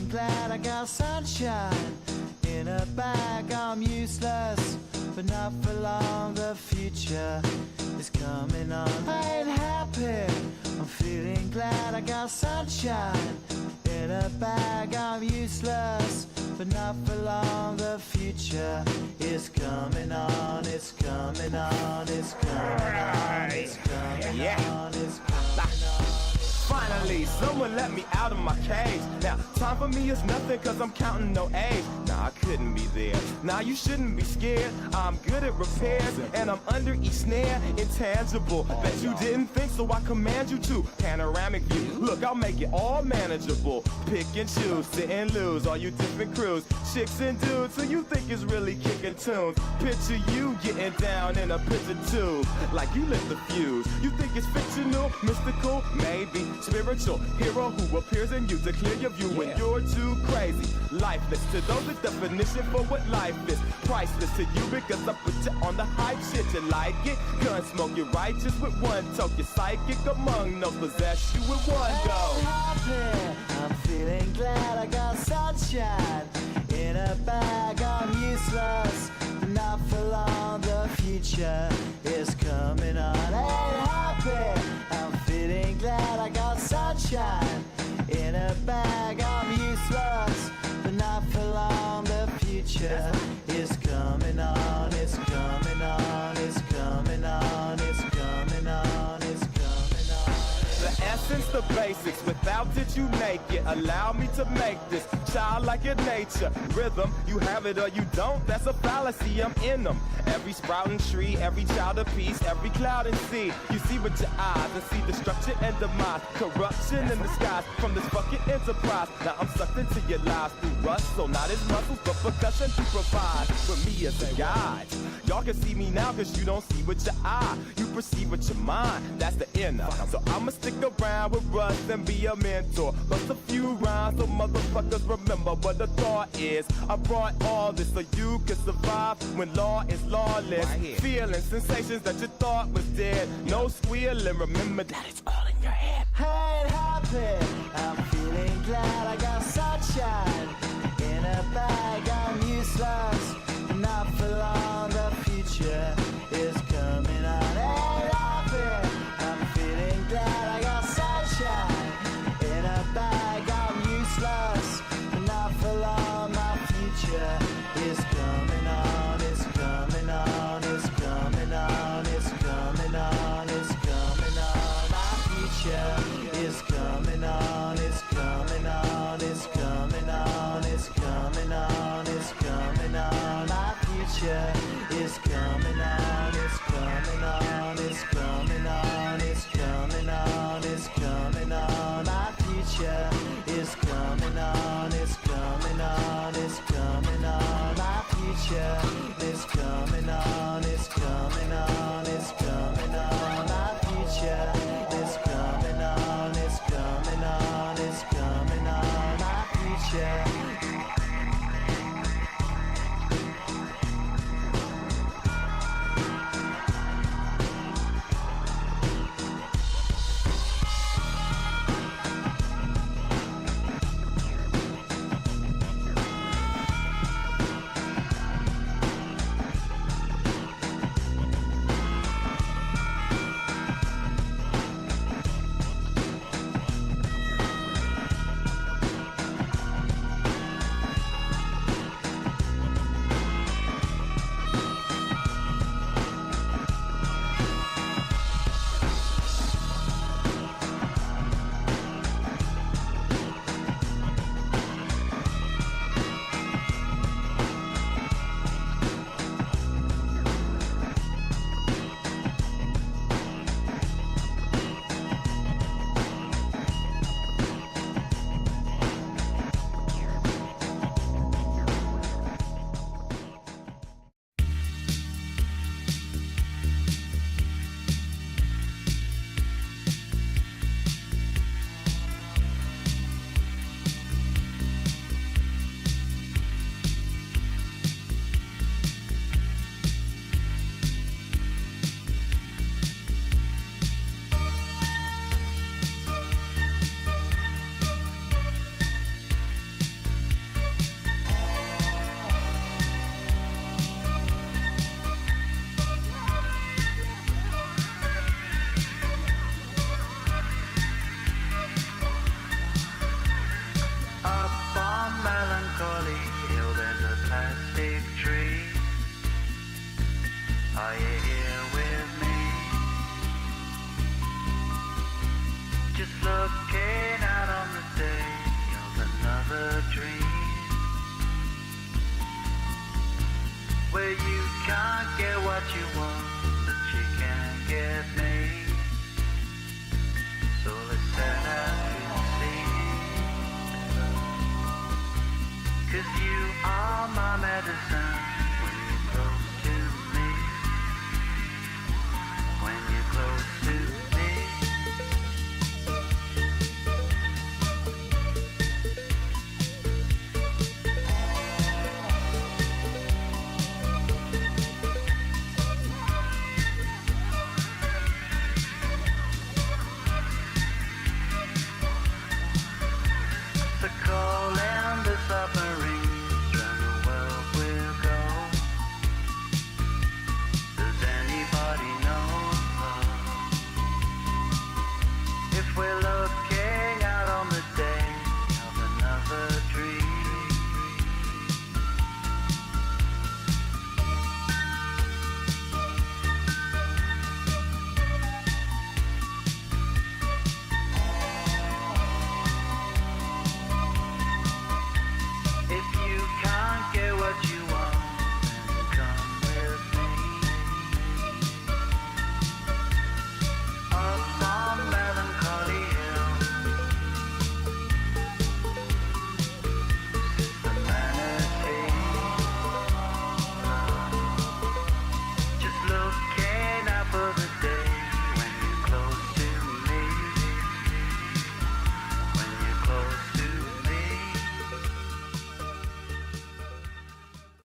glad I got sunshine in a bag. I'm useless, but not for long. The future is coming on. I ain't happy, I'm feeling glad I got sunshine in a bag. I'm useless, but not for long. The future is coming on. It's coming on. It's coming on. It's coming on. It's coming on. Finally, someone let me out of my cage. Now, time for me is nothing cause I'm counting no A's. Nah, I couldn't be there. Nah, you shouldn't be scared. I'm good at repairs and I'm under each snare. Intangible, bet you didn't think, so I command you to. Panoramic view, look, I'll make it all manageable. Pick and choose, sit and lose, all you different crews. Chicks and dudes who you think is really kicking tunes. Picture you getting down in a picture tube, like you lit the fuse. You think it's fictional, mystical, maybe spiritual hero who appears in you to clear your view when you're too crazy. Lifeless to those, the definition for what life is. Priceless to you because I put you on the hype shit. You like it? Gun smoke, you're righteous with one toke. You're psychic among no possess you with one go. I'm feeling glad I got sunshine in a bag. I'm useless, but not for long. The future is coming on. Ain't happy, I'm feeling glad I got sunshine in a bag. I'm useless, but not for long. The future is coming on. It's coming on. It's coming on. It's coming on. It's coming on. The essence, the basics, without it you make it. Allow me to make this childlike in nature. Rhythm, you have it or you don't, that's a fallacy, I'm in them. Every sprouting tree, every child of peace, every cloud and sea. You see with your eyes and see destruction and demise. Corruption in the skies from this fucking enterprise. Now I'm sucked into your lives through rust, so not as muscles, but percussion to provide for me as a guide. Y'all can see me now cause you don't see with your eye. You perceive with your mind, that's the inner. So I'ma stick around with Russ and be a mentor. Bust a few rhymes so motherfuckers remember what the thought is. I brought all this so you can survive when law is lawless. Feeling sensations that you thought was dead. No squealing, remember that it's all in your head. I ain't happy, I'm feeling glad I got sunshine in a bag. I'm useless, not for long. The future is coming on. Ain't happy, I'm feeling glad I got sunshine in a bag. I'm useless, not for long. My future is coming on. It's coming on. It's coming on. It's coming on. It's coming on. My future is coming on. It's coming on. It's coming on. It's coming on. It's coming on. My future is coming on. It's coming on. It's coming on. It's coming on. It's coming on. My future is coming on. It's coming on. It's coming on. My future is coming on. It's coming on. It's coming on. My future is coming on. It's coming on. It's coming on. My future. dream where you can't get what you want, but you can get me.